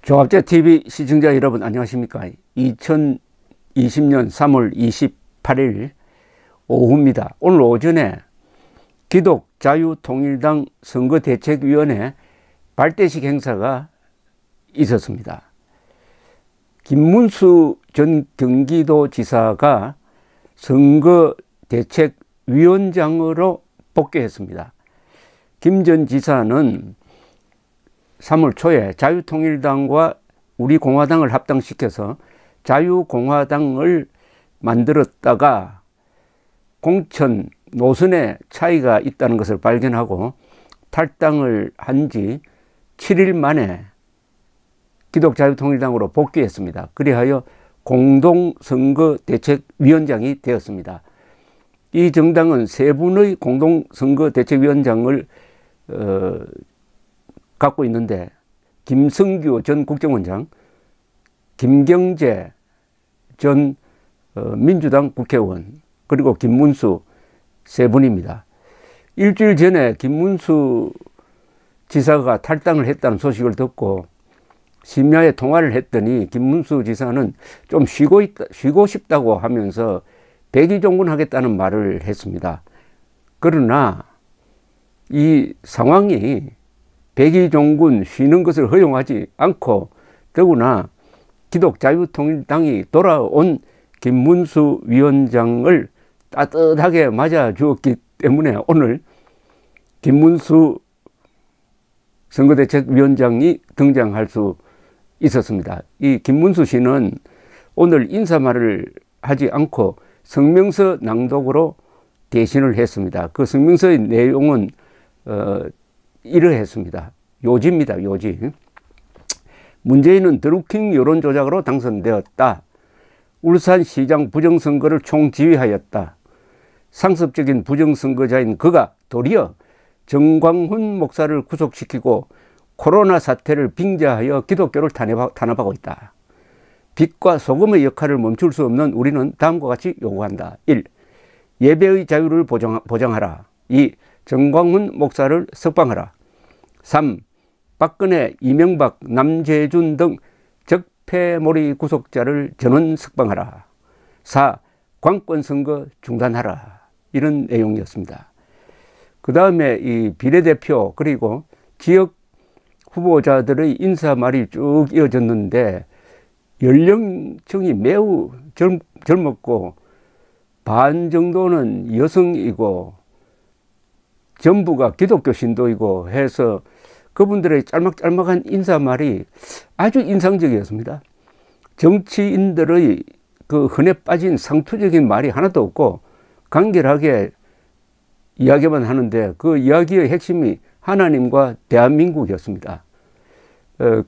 종합제TV 시청자 여러분 안녕하십니까. 2020년 3월 28일 오후입니다. 오늘 오전에 기독자유통일당 선거대책위원회 발대식 행사가 있었습니다. 김문수 전 경기도지사가 선거대책위원장으로 복귀했습니다. 김 전 지사는 3월 초에 자유통일당과 우리공화당을 합당시켜서 자유공화당을 만들었다가 공천 노선에 차이가 있다는 것을 발견하고 탈당을 한 지 7일 만에 기독자유통일당으로 복귀했습니다. 그리하여 공동선거대책위원장이 되었습니다. 이 정당은 세 분의 공동선거대책위원장을 갖고 있는데 김성규 전 국정원장, 김경재 전 민주당 국회의원, 그리고 김문수 세 분입니다. 일주일 전에 김문수 지사가 탈당을 했다는 소식을 듣고 심야에 통화를 했더니 김문수 지사는 좀 쉬고 싶다고 하면서 백의종군하겠다는 말을 했습니다. 그러나 이 상황이 백의종군 쉬는 것을 허용하지 않고 더구나 기독자유통일당이 돌아온 김문수 위원장을 따뜻하게 맞아주었기 때문에 오늘 김문수 선거대책위원장이 등장할 수 있었습니다. 이 김문수 씨는 오늘 인사말을 하지 않고 성명서 낭독으로 대신을 했습니다. 그 성명서의 내용은 이러했습니다. 요지입니다. 요지. 문재인은 드루킹 여론조작으로 당선되었다. 울산시장 부정선거를 총지휘하였다. 상습적인 부정선거자인 그가 도리어 정광훈 목사를 구속시키고 코로나 사태를 빙자하여 기독교를 탄압하고 있다. 빛과 소금의 역할을 멈출 수 없는 우리는 다음과 같이 요구한다. 1. 예배의 자유를 보장하라. 2. 정광훈 목사를 석방하라. 3. 박근혜, 이명박, 남재준 등 적폐몰이 구속자를 전원 석방하라. 4. 관권선거 중단하라. 이런 내용이었습니다. 그 다음에 이 비례대표 그리고 지역 후보자들의 인사말이 쭉 이어졌는데 연령층이 매우 젊었고 반 정도는 여성이고 전부가 기독교 신도이고 해서 그분들의 짤막짤막한 인사말이 아주 인상적이었습니다. 정치인들의 그 흔해 빠진 상투적인 말이 하나도 없고 간결하게 이야기만 하는데 그 이야기의 핵심이 하나님과 대한민국이었습니다.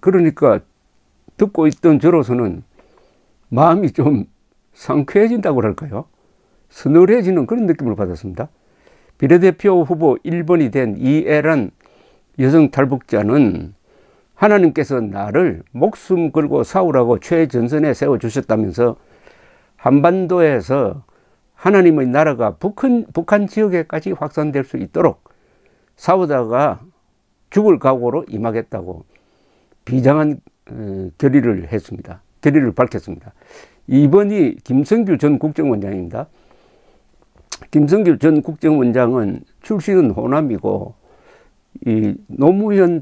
그러니까 듣고 있던 저로서는 마음이 좀 상쾌해진다고 할까요? 서늘해지는 그런 느낌을 받았습니다. 비례대표 후보 1번이 된 이애란 여성 탈북자는 하나님께서 나를 목숨 걸고 싸우라고 최전선에 세워주셨다면서 한반도에서 하나님의 나라가 북한 지역에까지 확산될 수 있도록 싸우다가 죽을 각오로 임하겠다고 비장한 결의를 했습니다. 결의를 밝혔습니다. 2번이 김성규 전 국정원장입니다. 김성규 전 국정원장은 출신은 호남이고 이 노무현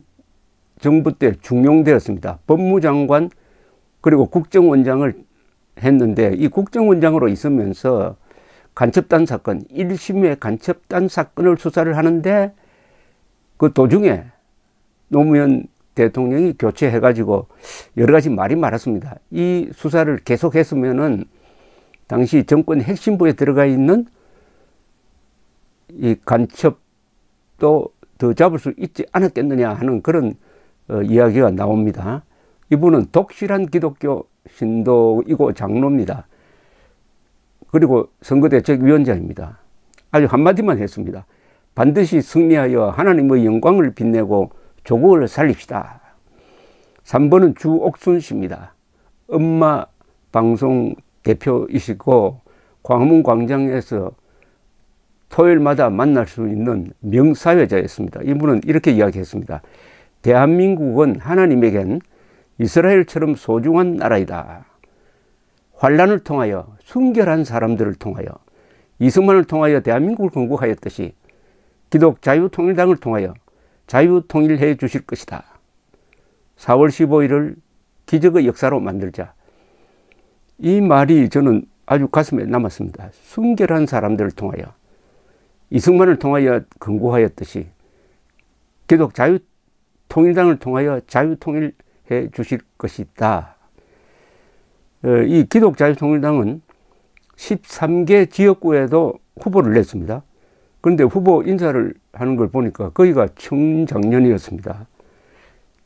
정부 때 중용되었습니다. 법무장관 그리고 국정원장을 했는데 이 국정원장으로 있으면서 간첩단 사건, 1심의 간첩단 사건을 수사를 하는데 그 도중에 노무현 대통령이 교체해가지고 여러 가지 말이 많았습니다. 이 수사를 계속했으면은 당시 정권 핵심부에 들어가 있는 이 간첩도 더 잡을 수 있지 않았겠느냐 하는 그런 이야기가 나옵니다. 이분은 독실한 기독교 신도이고 장로입니다. 그리고 선거대책위원장입니다. 아주 한마디만 했습니다. 반드시 승리하여 하나님의 영광을 빛내고 조국을 살립시다. 3번은 주옥순 씨입니다. 엄마 방송 대표이시고 광화문 광장에서 토요일마다 만날 수 있는 명사회자였습니다. 이분은 이렇게 이야기했습니다. 대한민국은 하나님에겐 이스라엘처럼 소중한 나라이다. 환란을 통하여 순결한 사람들을 통하여 이승만을 통하여 대한민국을 건국하였듯이 기독 자유통일당을 통하여 자유통일해 주실 것이다. 4월 15일을 기적의 역사로 만들자. 이 말이 저는 아주 가슴에 남았습니다. 순결한 사람들을 통하여 이승만을 통하여 건국하였듯이 기독 자유통일당을 통하여 자유통일해 주실 것이다. 이 기독 자유통일당은 13개 지역구에도 후보를 냈습니다. 그런데 후보 인사를 하는 걸 보니까 거기가 청장년이었습니다.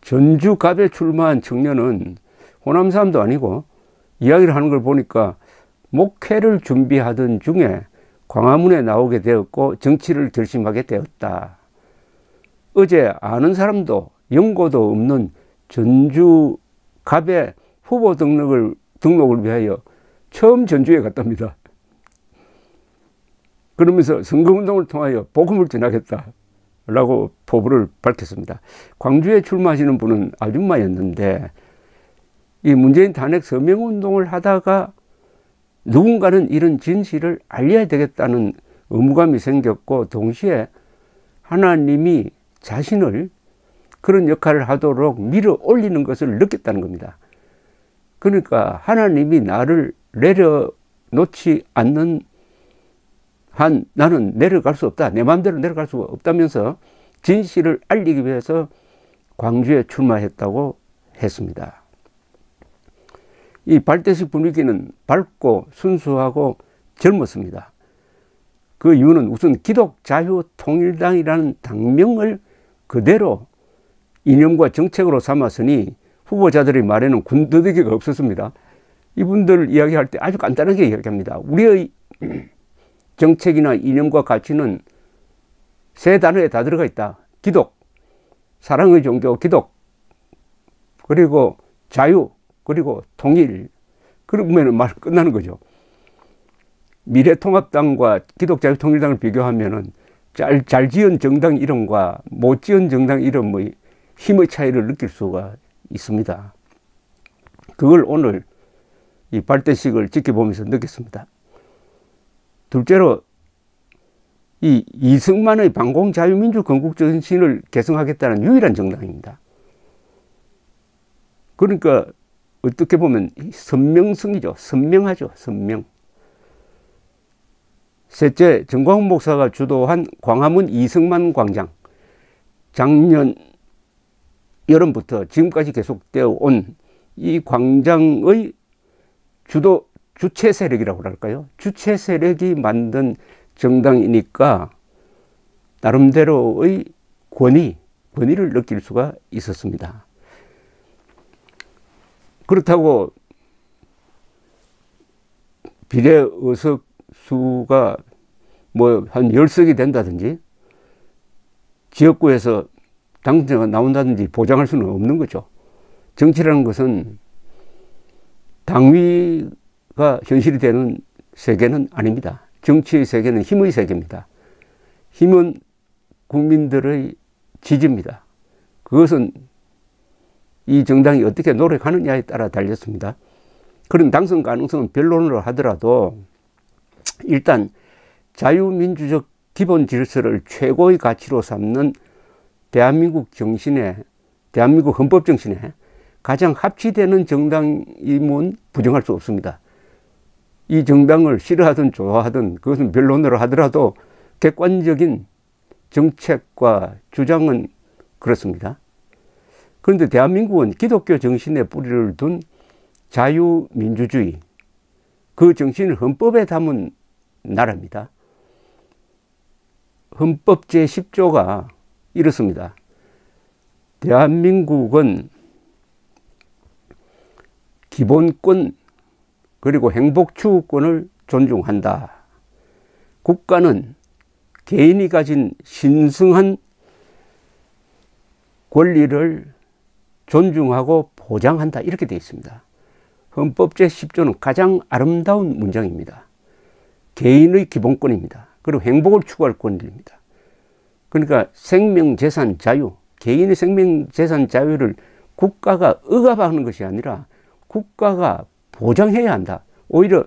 전주갑에 출마한 청년은 호남 사람도 아니고 이야기를 하는 걸 보니까 목회를 준비하던 중에 광화문에 나오게 되었고 정치를 결심하게 되었다. 어제 아는 사람도 연고도 없는 전주갑에 후보 등록을 위하여 처음 전주에 갔답니다. 그러면서 선거운동을 통하여 복음을 전하겠다라고 포부를 밝혔습니다. 광주에 출마하시는 분은 아줌마였는데 이 문재인 탄핵 서명운동을 하다가 누군가는 이런 진실을 알려야 되겠다는 의무감이 생겼고 동시에 하나님이 자신을 그런 역할을 하도록 밀어 올리는 것을 느꼈다는 겁니다. 그러니까 하나님이 나를 내려놓지 않는 한 나는 내려갈 수 없다. 내 마음대로 내려갈 수가 없다면서 진실을 알리기 위해서 광주에 출마했다고 했습니다. 이 발대식 분위기는 밝고 순수하고 젊었습니다. 그 이유는 우선 기독자유통일당이라는 당명을 그대로 이념과 정책으로 삼았으니 후보자들의 말에는 군더더기가 없었습니다. 이분들 이야기할 때 아주 간단하게 이야기합니다. 우리의 정책이나 이념과 가치는 세 단어에 다 들어가 있다. 기독, 사랑의 종교 기독, 그리고 자유, 그리고 통일. 그러면 말 끝나는 거죠. 미래통합당과 기독자유통일당을 비교하면은 잘 지은 정당 이름과 못 지은 정당 이름의 힘의 차이를 느낄 수가 있습니다. 그걸 오늘 이 발대식을 지켜보면서 느꼈습니다. 둘째로 이 이승만의 반공자유민주 건국정신을 계승하겠다는 유일한 정당입니다. 그러니까 어떻게 보면 선명성이죠. 선명하죠. 선명. 셋째, 정광훈 목사가 주도한 광화문 이승만 광장. 작년 여름부터 지금까지 계속되어 온 이 광장의 주체 세력이라고 할까요? 주체 세력이 만든 정당이니까 나름대로의 권위를 느낄 수가 있었습니다. 그렇다고 비례 의석 수가 뭐 한 10석이 된다든지 지역구에서 당선자가 나온다든지 보장할 수는 없는 거죠. 정치라는 것은 당위가 현실이 되는 세계는 아닙니다. 정치의 세계는 힘의 세계입니다. 힘은 국민들의 지지입니다. 그것은 이 정당이 어떻게 노력하느냐에 따라 달렸습니다. 그런 당선 가능성은 변론으로 하더라도 일단 자유민주적 기본 질서를 최고의 가치로 삼는 대한민국 헌법 정신에 가장 합치되는 정당임은 부정할 수 없습니다. 이 정당을 싫어하든 좋아하든 그것은 변론으로 하더라도 객관적인 정책과 주장은 그렇습니다. 그런데 대한민국은 기독교 정신에 뿌리를 둔 자유민주주의, 그 정신을 헌법에 담은 나라입니다. 헌법 제10조가 이렇습니다. 대한민국은 기본권 그리고 행복추구권을 존중한다. 국가는 개인이 가진 신성한 권리를 존중하고 보장한다. 이렇게 되어 있습니다. 헌법 제10조는 가장 아름다운 문장입니다. 개인의 기본권입니다. 그리고 행복을 추구할 권리입니다. 그러니까 생명, 재산, 자유, 개인의 생명, 재산, 자유를 국가가 억압하는 것이 아니라 국가가 보장해야 한다. 오히려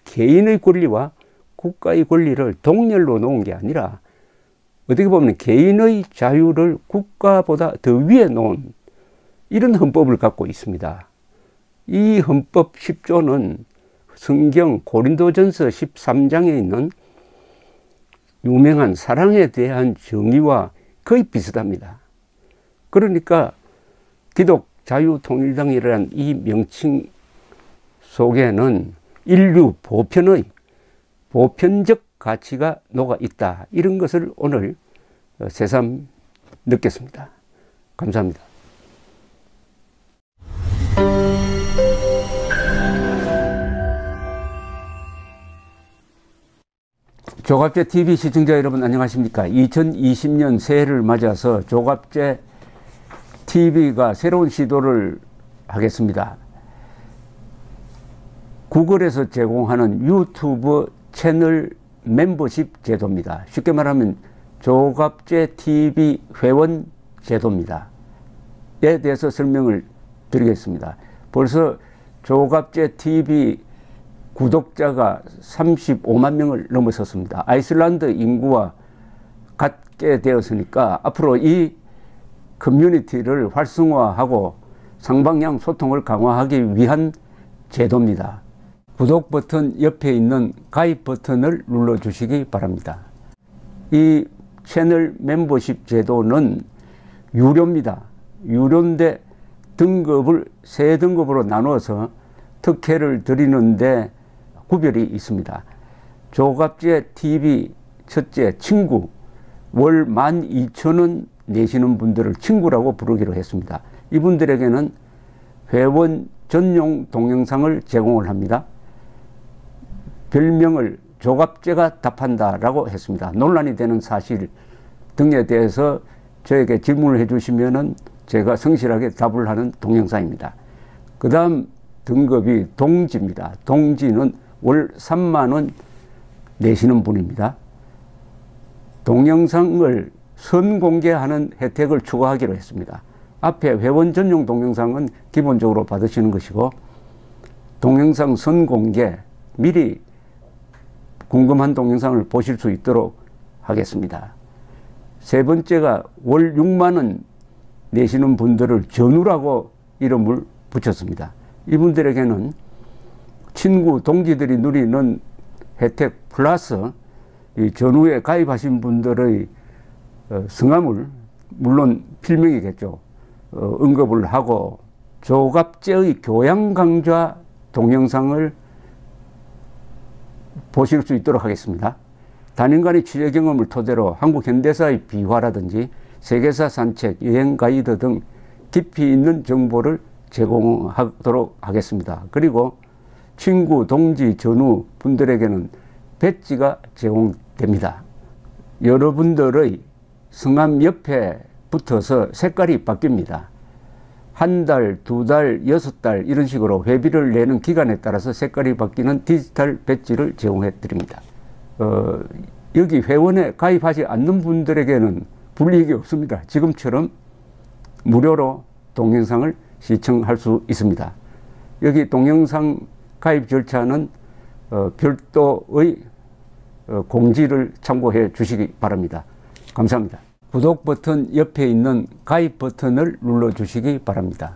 개인의 권리와 국가의 권리를 동렬로 놓은 게 아니라 어떻게 보면 개인의 자유를 국가보다 더 위에 놓은 이런 헌법을 갖고 있습니다. 이 헌법 10조는 성경 고린도전서 13장에 있는 유명한 사랑에 대한 정의와 거의 비슷합니다. 그러니까 기독 자유통일당이라는 이 명칭 속에는 인류 보편의 보편적 가치가 녹아 있다. 이런 것을 오늘 새삼 느꼈습니다. 감사합니다. 조갑제 TV 시청자 여러분 안녕하십니까? 2020년 새해를 맞아서 조갑제 TV가 새로운 시도를 하겠습니다. 구글에서 제공하는 유튜브 채널 멤버십 제도입니다. 쉽게 말하면 조갑제 TV 회원 제도입니다. 에 대해서 설명을 드리겠습니다. 벌써 조갑제 TV 구독자가 35만 명을 넘어섰습니다. 아이슬란드 인구와 같게 되었으니까 앞으로 이 커뮤니티를 활성화하고 상방향 소통을 강화하기 위한 제도입니다. 구독 버튼 옆에 있는 가입 버튼을 눌러주시기 바랍니다. 이 채널 멤버십 제도는 유료입니다. 유료인데 등급을 세 등급으로 나누어서 특혜를 드리는데 구별이 있습니다. 조갑제 TV 첫째 친구 월 12,000원 내시는 분들을 친구라고 부르기로 했습니다. 이분들에게는 회원 전용 동영상을 제공을 합니다. 별명을 조갑제가 답한다라고 했습니다. 논란이 되는 사실 등에 대해서 저에게 질문을 해주시면은 제가 성실하게 답을 하는 동영상입니다. 그 다음 등급이 동지입니다. 동지는 월 3만 원 내시는 분입니다. 동영상을 선공개하는 혜택을 추가하기로 했습니다. 앞에 회원 전용 동영상은 기본적으로 받으시는 것이고 동영상 선공개 미리 궁금한 동영상을 보실 수 있도록 하겠습니다. 세 번째가 월 6만 원 내시는 분들을 전우라고 이름을 붙였습니다. 이분들에게는 친구, 동지들이 누리는 혜택 플러스 이 전후에 가입하신 분들의 성함을 물론 필명이겠죠. 언급을 하고 조갑제의 교양 강좌 동영상을 보실 수 있도록 하겠습니다. 단연간의 취재 경험을 토대로 한국 현대사의 비화라든지 세계사 산책, 여행 가이드 등 깊이 있는 정보를 제공하도록 하겠습니다. 그리고 친구, 동지, 전우 분들에게는 배지가 제공됩니다. 여러분들의 성함 옆에 붙어서 색깔이 바뀝니다. 한 달, 두 달, 6달 이런 식으로 회비를 내는 기간에 따라서 색깔이 바뀌는 디지털 배지를 제공해 드립니다. 여기 회원에 가입하지 않는 분들에게는 불이익이 없습니다. 지금처럼 무료로 동영상을 시청할 수 있습니다. 여기 동영상 가입 절차는 별도의 공지를 참고해 주시기 바랍니다. 감사합니다. 구독 버튼 옆에 있는 가입 버튼을 눌러 주시기 바랍니다.